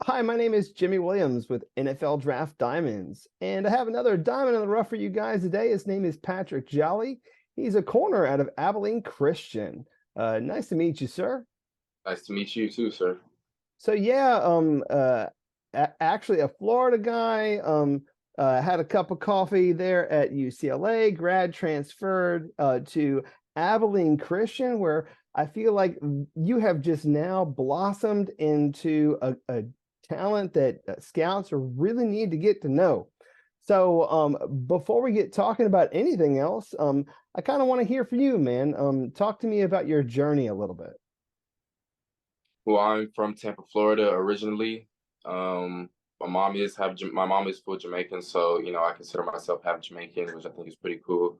Hi, my name is Jimmy Williams with NFL Draft Diamonds, and I have another diamond in the rough for you guys today. His name is Patrick Jolly. He's a corner out of Abilene Christian. Nice to meet you, sir. Nice to meet you too, sir. So yeah, actually a Florida guy. Had a cup of coffee there at UCLA. Grad transferred to Abilene Christian, where I feel like you have just now blossomed into a talent that scouts really need to get to know. So before we get talking about anything else, I kind of want to hear from you, man. Talk to me about your journey a little bit. Well, I'm from Tampa, Florida originally. My mom is full Jamaican, so I consider myself half Jamaican, which I think is pretty cool.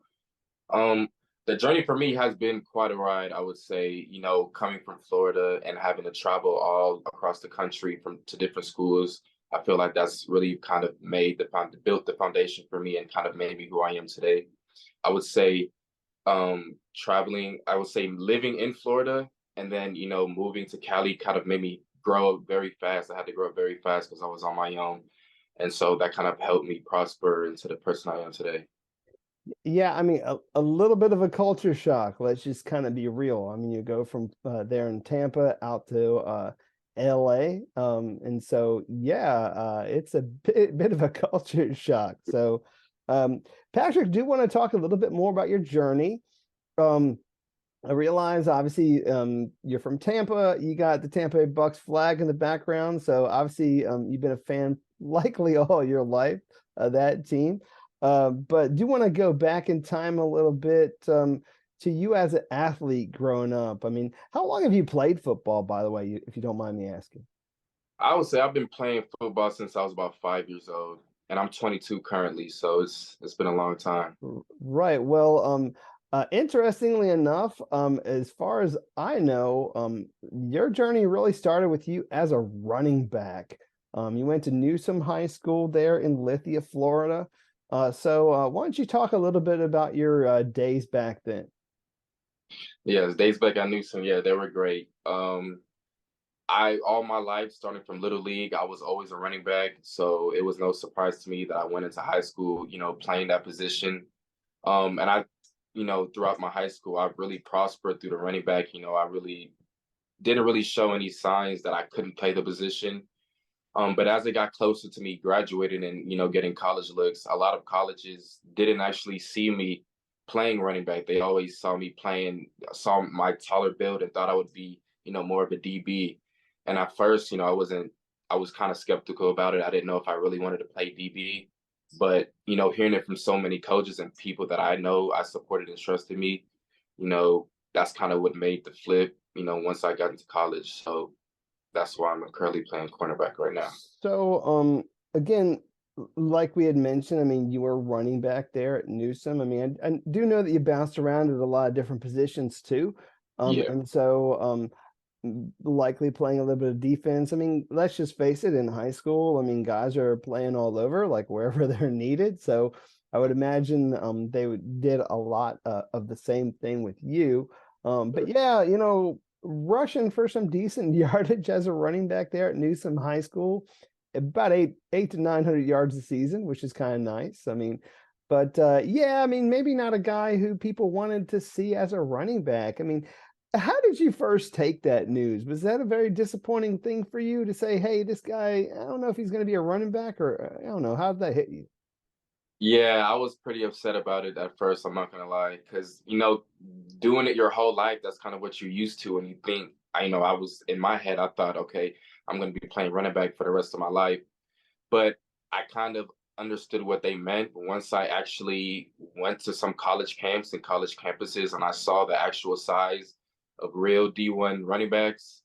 Um, the journey for me has been quite a ride, I would say. Coming from Florida and having to travel all across the country from to different schools, I feel like that's really kind of built the foundation for me and kind of made me who I am today. I would say traveling, I would say living in Florida and then, moving to Cali kind of made me grow up very fast. I had to grow up very fast because I was on my own. And so that kind of helped me prosper into the person I am today. Yeah, I mean, a little bit of a culture shock. Let's just kind of be real. I mean, you go from there in Tampa out to LA. And so, yeah, it's a bit of a culture shock. So, um, Patrick, do want to talk a little bit more about your journey. Um, I realize obviously you're from Tampa. You got the Tampa Bay Bucks flag in the background. So obviously you've been a fan likely all your life of that team. But do want to go back in time a little bit to you as an athlete growing up. I mean, how long have you played football, by the way, if you don't mind me asking? I would say I've been playing football since I was about 5 years old, and I'm 22 currently, so it's been a long time. Right. Well, interestingly enough, as far as I know, your journey really started with you as a running back. You went to Newsom High School there in Lithia, Florida. So why don't you talk a little bit about your days back then? Yeah, the days back I knew some, yeah, they were great. I all my life, starting from little league, I was always a running back, so it was no surprise to me that I went into high school, playing that position. And throughout my high school, I've really prospered through the running back. I really didn't really show any signs that I couldn't play the position. But as it got closer to me graduating and getting college looks, a lot of colleges didn't actually see me playing running back. They always saw my taller build and thought I would be more of a DB. And at first, I was kind of skeptical about it. I didn't know if I really wanted to play DB. But hearing it from so many coaches and people that I know I supported and trusted me, that's kind of what made the flip. Once I got into college. So that's why I'm currently playing cornerback right now. So, again, like we had mentioned, I mean, you were running back there at Newsom. I mean, I do know that you bounced around at a lot of different positions too. Yeah. And so, likely playing a little bit of defense. I mean, let's just face it, in high school, I mean, guys are playing all over, like wherever they're needed. So I would imagine did a lot of the same thing with you. But yeah, rushing for some decent yardage as a running back there at Newsom High School, about eight to 900 yards a season, which is kind of nice. I mean, but yeah, I mean, maybe not a guy who people wanted to see as a running back. I mean, how did you first take that news? Was that a very disappointing thing for you to say, hey, this guy, I don't know if he's going to be a running back, or I don't know, how did that hit you? Yeah, I was pretty upset about it at first. I'm not gonna lie, because doing it your whole life, that's kind of what you're used to, and you think, I was in my head, I thought, okay, I'm gonna be playing running back for the rest of my life, but I kind of understood what they meant once I actually went to some college camps and college campuses, and I saw the actual size of real D1 running backs.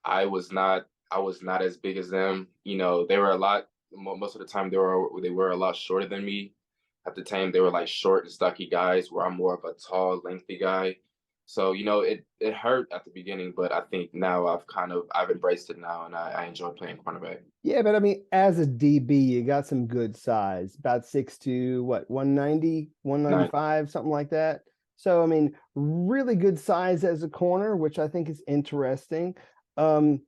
I was not as big as them. They were a lot most of the time they were a lot shorter than me. At the time they were like short and stocky guys where I'm more of a tall, lengthy guy. So, it hurt at the beginning, but I think now I've embraced it now and I enjoy playing cornerback. Yeah, but I mean, as a DB, you got some good size, about 6'2", what, 190, Nice. 195, something like that. So, I mean, really good size as a corner, which I think is interesting. Um,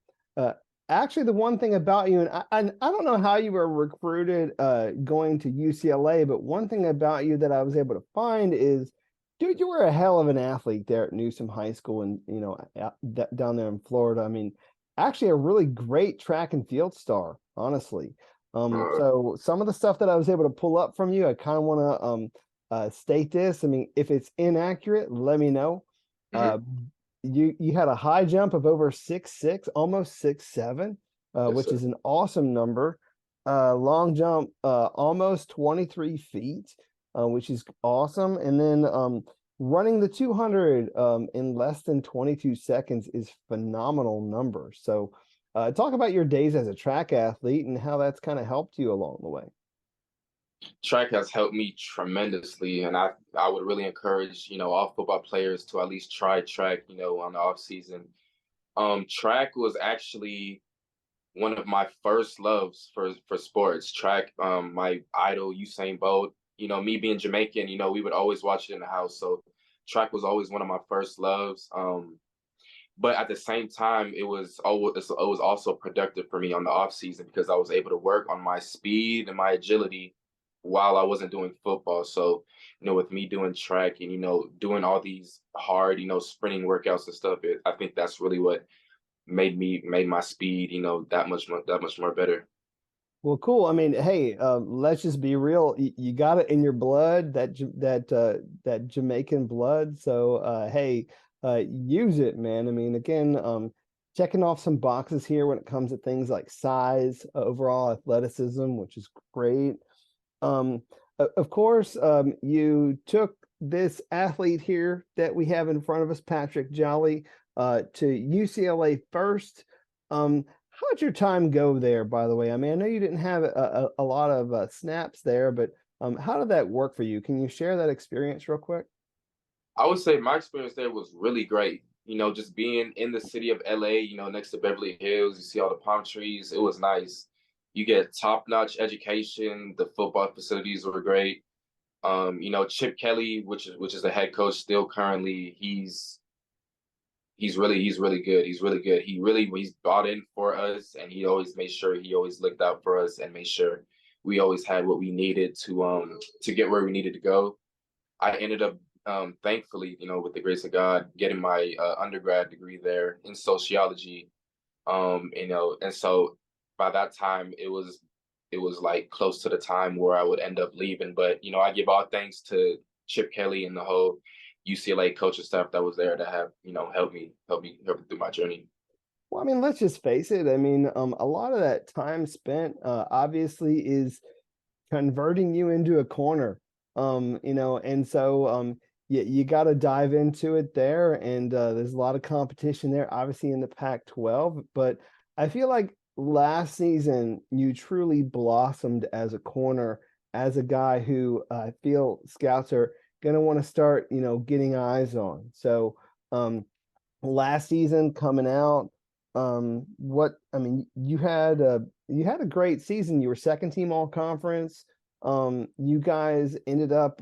actually, the one thing about you, and I don't know how you were recruited going to UCLA, but one thing about you that I was able to find is, dude, you were a hell of an athlete there at Newsom High School, and down there in Florida. I mean, actually, a really great track and field star, honestly. Uh, So some of the stuff that I was able to pull up from you, I kind of want to state this. I mean, if it's inaccurate, let me know. Uh, mhm. you had a high jump of over 6'6", almost 6'7", Yes, which sir. is an awesome number. Long jump, almost 23 feet, which is awesome. And then running the 200 in less than 22 seconds is phenomenal number. So talk about your days as a track athlete and how that's kind of helped you along the way. Track has helped me tremendously, and I would really encourage all football players to at least try track on the off season. Track was actually one of my first loves for sports. Track, my idol Usain Bolt. Me being Jamaican, we would always watch it in the house. So track was always one of my first loves. But at the same time, it was also productive for me on the off season because I was able to work on my speed and my agility while I wasn't doing football. So, with me doing track and doing all these hard sprinting workouts and stuff, I think that's really what made my speed that much more better. Well, cool. I mean, hey, let's just be real. You got it in your blood, that Jamaican blood. So, hey, use it, man. I mean, again, checking off some boxes here when it comes to things like size, overall athleticism, which is great. Um, of course, you took this athlete here that we have in front of us, Patrick Jolly, to UCLA first. How'd your time go there, by the way? I mean, I know you didn't have a lot of snaps there, but how did that work for you? Can you share that experience real quick? I would say my experience there was really great. Just being in the city of LA, next to Beverly Hills, you see all the palm trees. It was nice. You get top-notch education. The football facilities were great. Chip Kelly, which is the head coach still currently, he's really good. He's really good. He's bought in for us, and he always looked out for us and made sure we always had what we needed to get where we needed to go. I ended up, thankfully, with the grace of God, getting my undergrad degree there in sociology. And so by that time, it was like close to the time where I would end up leaving. But I give all thanks to Chip Kelly and the whole UCLA coaching staff that was there to have help me through my journey. Well, I mean, let's just face it. I mean, a lot of that time spent, obviously, is converting you into a corner. And so you got to dive into it there, and there's a lot of competition there, obviously in the Pac-12. But I feel like last season you truly blossomed as a corner, as a guy who I feel scouts are gonna want to start, getting eyes on. So last season coming out, what I mean, you had a great season. You were second team all conference. You guys ended up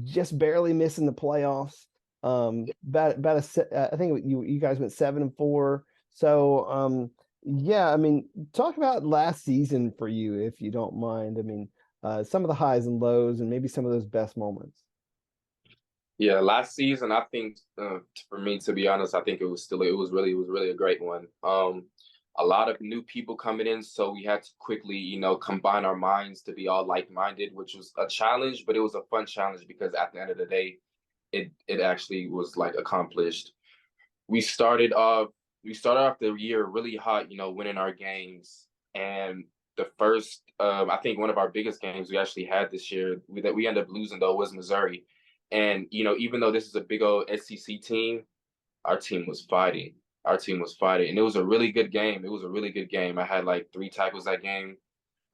just barely missing the playoffs. I think you guys went 7-4. So yeah, I mean, talk about last season for you if you don't mind. I mean, some of the highs and lows and maybe some of those best moments. Yeah, last season I think, for me, to be honest, I think it was really a great one. A lot of new people coming in, so we had to quickly combine our minds to be all like-minded, which was a challenge, but it was a fun challenge because at the end of the day, it actually was like accomplished. We started off we started off the year really hot, winning our games. And the first, I think one of our biggest games we actually had this year that we ended up losing though was Missouri. And even though this is a big old SEC team, our team was fighting. Our team was fighting, and it was a really good game. It was a really good game. I had like 3 tackles that game.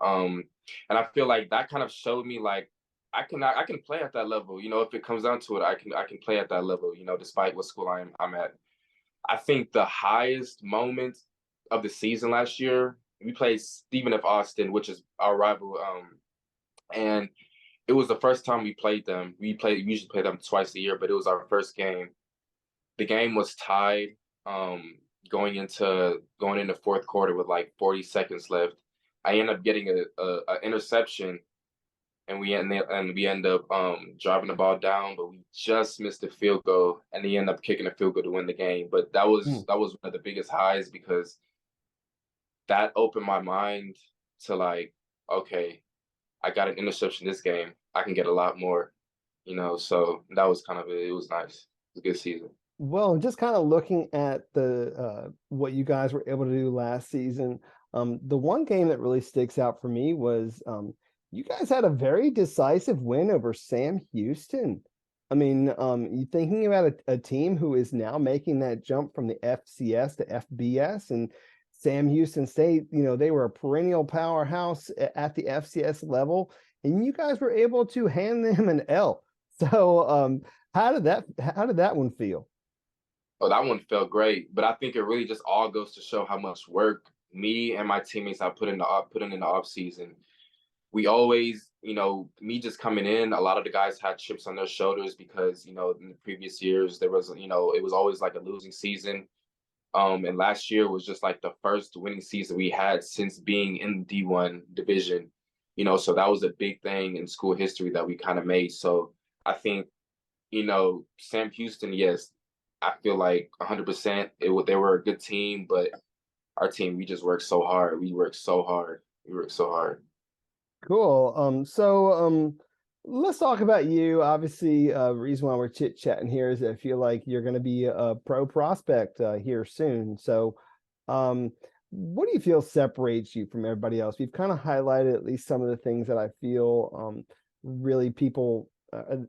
Um, and I feel like that kind of showed me like I can play at that level. If it comes down to it, I can play at that level. Despite what school I'm at. I think the highest moment of the season last year, we played Stephen F. Austin, which is our rival, and it was the first time we played them. We usually play them twice a year, but it was our first game. The game was tied. going into fourth quarter with like 40 seconds left. I end up getting a interception, and we end up driving the ball down, but we just missed the field goal, and they end up kicking a field goal to win the game. But that was Mm. that was one of the biggest highs because that opened my mind to like, okay, I got an interception this game. I can get a lot more, So that was kind of it. It was nice. It was a good season. Well, just kind of looking at the what you guys were able to do last season, the one game that really sticks out for me was you guys had a very decisive win over Sam Houston. I mean, you thinking about a team who is now making that jump from the FCS to FBS, and Sam Houston State, they were a perennial powerhouse at the FCS level, and you guys were able to hand them an L. So, how did that one feel? Oh, that one felt great, but I think it really just all goes to show how much work me and my teammates have put in the off season. We always, me just coming in, a lot of the guys had chips on their shoulders because, in the previous years there was, it was always like a losing season. And last year was just like the first winning season we had since being in the D1 division, so that was a big thing in school history that we kind of made. So I think, Sam Houston, yes, I feel like 100% they were a good team, but our team, we just worked so hard. We worked so hard. We worked so hard. Cool. So let's talk about you. Obviously, reason why we're chit-chatting here is I feel like you're going to be a pro prospect here soon. So, um, what do you feel separates you from everybody else? We've kind of highlighted at least some of the things that I feel really people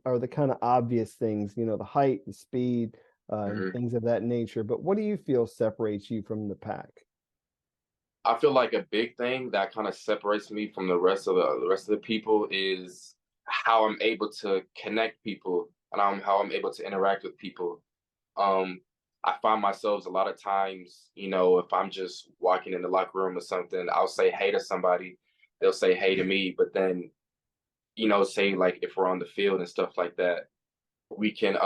are the kind of obvious things, the height, the speed, and Mhm. things of that nature. But what do you feel separates you from the pack? I feel like a big thing that kind of separates me from the rest of the people is how I'm able to connect people and how I'm able to interact with people. Um, I find myself a lot of times, if I'm just walking in the locker room or something, I'll say hey to somebody, they'll say hey to me, but then, say like if we're on the field and stuff like that, we can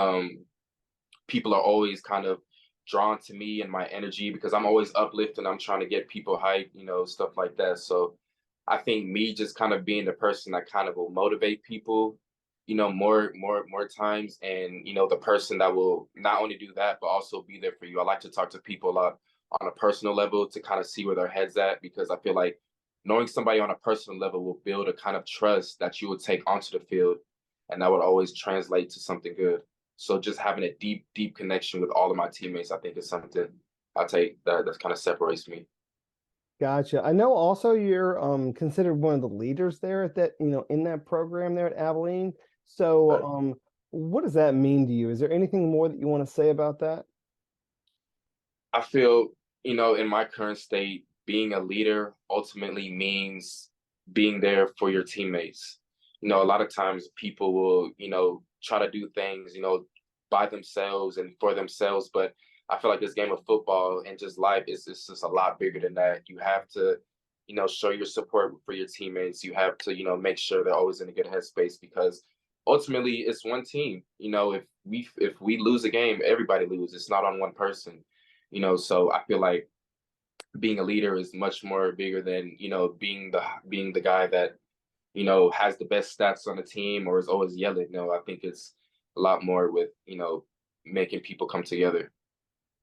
people are always kind of drawn to me and my energy because I'm always uplifting. I'm trying to get people hyped, stuff like that. So I think me just kind of being the person that kind of will motivate people, more times, and the person that will not only do that but also be there for you. I like to talk to people a lot on a personal level to kind of see where their heads at because I feel like knowing somebody on a personal level will build a kind of trust that you would take onto the field, and that would always translate to something good. So just having a deep, deep connection with all of my teammates, I think is something I take that kind of separates me. Gotcha. I know also you're considered one of the leaders there at that, in that program there at Abilene. So But what does that mean to you? Is there anything more that you want to say about that? I feel, in my current state, being a leader ultimately means being there for your teammates. A lot of times people will, try to do things, by themselves and for themselves, but I feel like this game of football and just life is just a lot bigger than that. You have to, show your support for your teammates. You have to, make sure they're always in a good headspace because ultimately it's one team. If we lose a game, everybody loses. It's not on one person. So I feel like being a leader is much more bigger than being the guy that has the best stats on the team or is always yelling. No, I think it's a lot more with making people come together.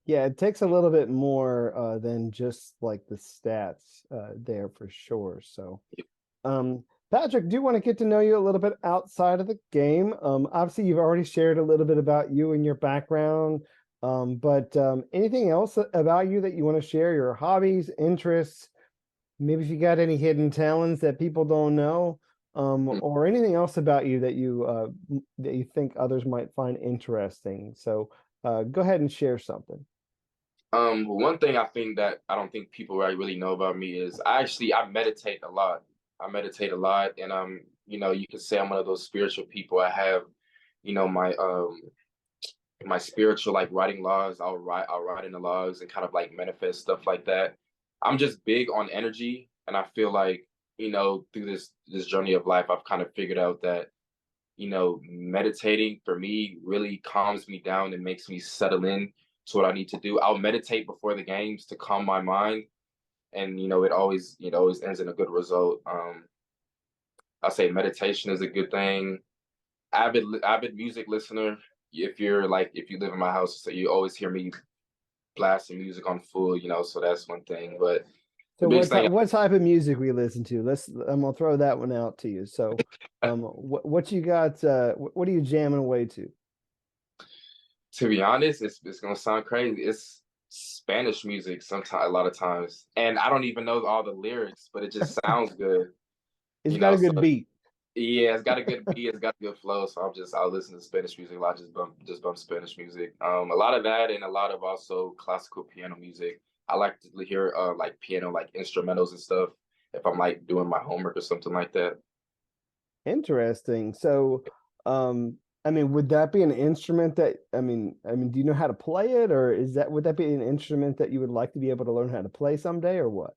Yeah, it takes a little bit more than just like the stats there for sure. So Patrick, do want to get to know you a little bit outside of the game. Obviously, you've already shared a little bit about you and your background, but anything else about you that you want to share? Your hobbies, interests, maybe if you got any hidden talents that people don't know, or anything else about you that you think others might find interesting. So go ahead and share something. One thing I think that I don't think people really know about me is I meditate a lot. I meditate a lot, and you can say I'm one of those spiritual people. I have, my spiritual like writing logs. I'll write in the logs and kind of like manifest stuff like that. I'm just big on energy, and I feel like through this journey of life, I've kind of figured out that meditating for me really calms me down and makes me settle in to what I need to do. I'll meditate before the games to calm my mind, and it always ends in a good result. I say meditation is a good thing. Avid music listener. If you live in my house, so you always hear me blasting music on full, so that's one thing. But the So biggest thing, what type of music we listen to? I'm gonna throw that one out to you. So what you got what are you jamming away to? to be honest, it's gonna sound crazy. It's Spanish music sometimes, a lot of times, and I don't even know all the lyrics, but it just sounds good. It's You got know, a so good beat. yeah, it's got a good beat, it's got a good flow. So I'll listen to Spanish music a lot, just bump Spanish music. A lot of that, and a lot of also classical piano music. I like to hear like piano, like instrumentals and stuff. If I'm like doing my homework or something like that. Interesting. So I mean, would that be an instrument that do you know how to play it, or would that be an instrument that you would like to be able to learn how to play someday, or what?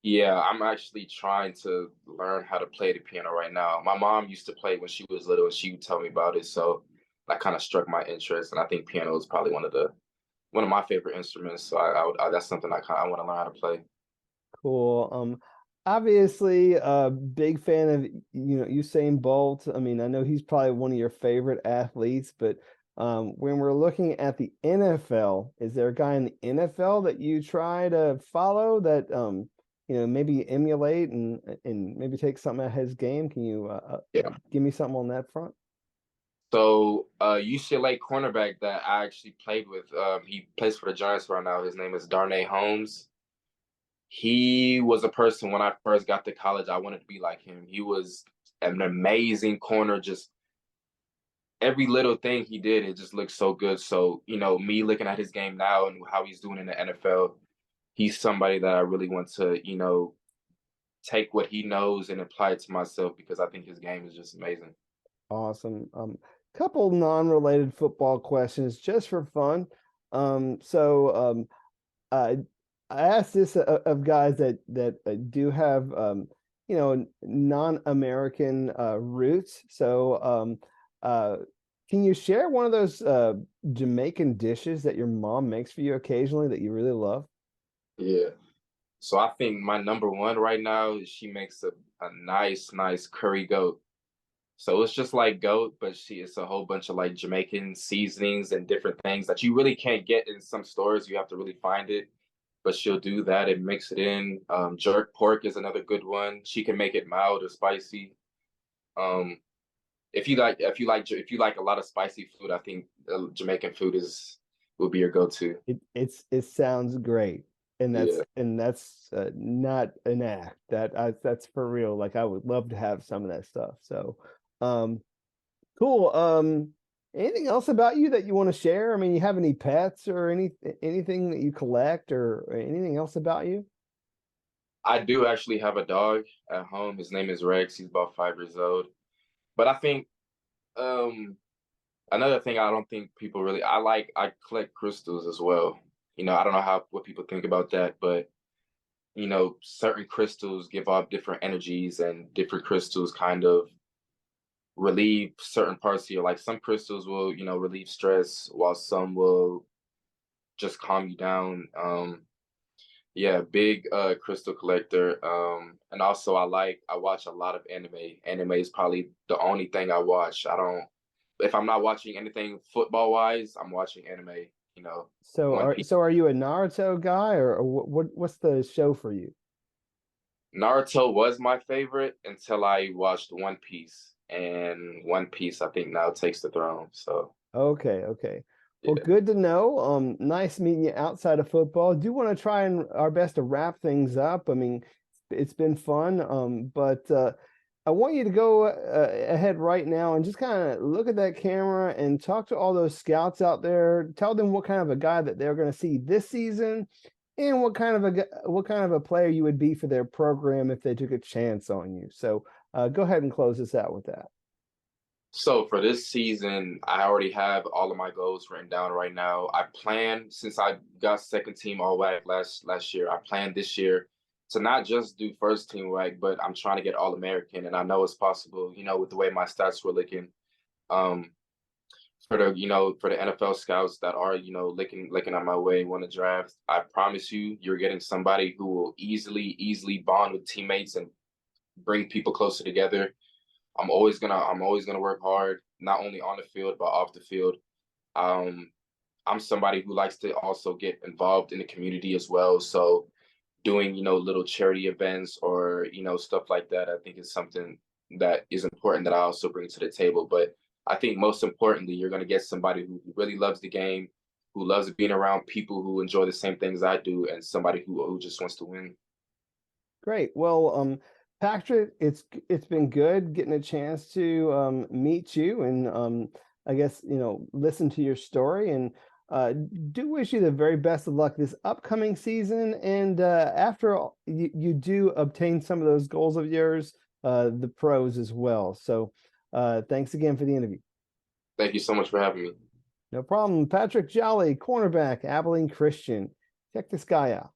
Yeah, I'm actually trying to learn how to play the piano right now. My mom used to play when she was little, and she would tell me about it. So that kind of struck my interest, and I think piano is probably one of my favorite instruments. So that's something I want to learn how to play. Cool. Obviously, a big fan of Usain Bolt. I mean, I know he's probably one of your favorite athletes, but when we're looking at the NFL, is there a guy in the NFL that you try to follow that maybe emulate and maybe take something out of his game? Can you Yeah. give me something on that front? So UCLA cornerback that I actually played with, he plays for the Giants right now. His name is Darnay Holmes. He was a person when I first got to college, I wanted to be like him. He was an amazing corner, just every little thing he did, it just looked so good. So, me looking at his game now and how he's doing in the NFL, he's somebody that I really want to, take what he knows and apply it to myself because I think his game is just amazing. Awesome. Couple non-related football questions just for fun. So I I asked this of guys that do have non-American roots. So uh, can you share one of those Jamaican dishes that your mom makes for you occasionally that you really love? Yeah. So I think my number one right now is she makes a nice curry goat. So it's just like goat, but it's a whole bunch of like Jamaican seasonings and different things that you really can't get in some stores. You have to really find it. But she'll do that and mix it in. Jerk pork is another good one. She can make it mild or spicy. Um, if you like a lot of spicy food, I think Jamaican food is will be your go-to. It sounds great, and Yeah. that's not an act. That's for real. Like I would love to have some of that stuff. So, um, cool. Anything else about you that you want to share? I mean, you have any pets or anything that you collect or anything else about you? I do actually have a dog at home. His name is Rex. He's about 5 years old. But I think um another thing I don't think people really I collect crystals as well. I don't know what people think about that, but certain crystals give off different energies and different crystals kind of relieve certain parts of your like some crystals will, relieve stress while some will just calm you down. Yeah, big crystal collector. And also I watch a lot of anime. Anime is probably the only thing I watch. I don't If I'm not watching anything football wise, I'm watching anime, So One Piece. are you a Naruto guy or what's the show for you? Naruto was my favorite until I watched One Piece. And One Piece I think now takes the throne. So Okay, okay. Well, yeah. good to know. Nice meeting you outside of football. Do want to try and our best to wrap things up. I mean, it's been fun. But I want you to go ahead right now and just kind of look at that camera and talk to all those scouts out there. Tell them what kind of a guy that they're going to see this season, and what kind of a player you would be for their program if they took a chance on you. So go ahead and close us out with that. So for this season, I already have all of my goals written down right now. I plan since I got second team all WAC last year. I plan this year to not just do first team WAC, but I'm trying to get All American, and I know it's possible. With the way my stats were looking. Um, For the for the NFL scouts that are looking at my way, want to draft, I promise you, you're getting somebody who will easily bond with teammates and bring people closer together. I'm always gonna work hard, not only on the field but off the field. Um, I'm somebody who likes to also get involved in the community as well. So doing little charity events or stuff like that, I think is something that is important that I also bring to the table. But I think most importantly, you're going to get somebody who really loves the game, who loves being around people who enjoy the same things I do, and somebody who just wants to win. Great. Well, Patrick, it's been good getting a chance to meet you and I guess listen to your story and do wish you the very best of luck this upcoming season. And after all, you do obtain some of those goals of yours, the pros as well. So thanks again for the interview. Thank you so much for having me. No problem. Patrick Jolly, cornerback, Abilene Christian. Check this guy out.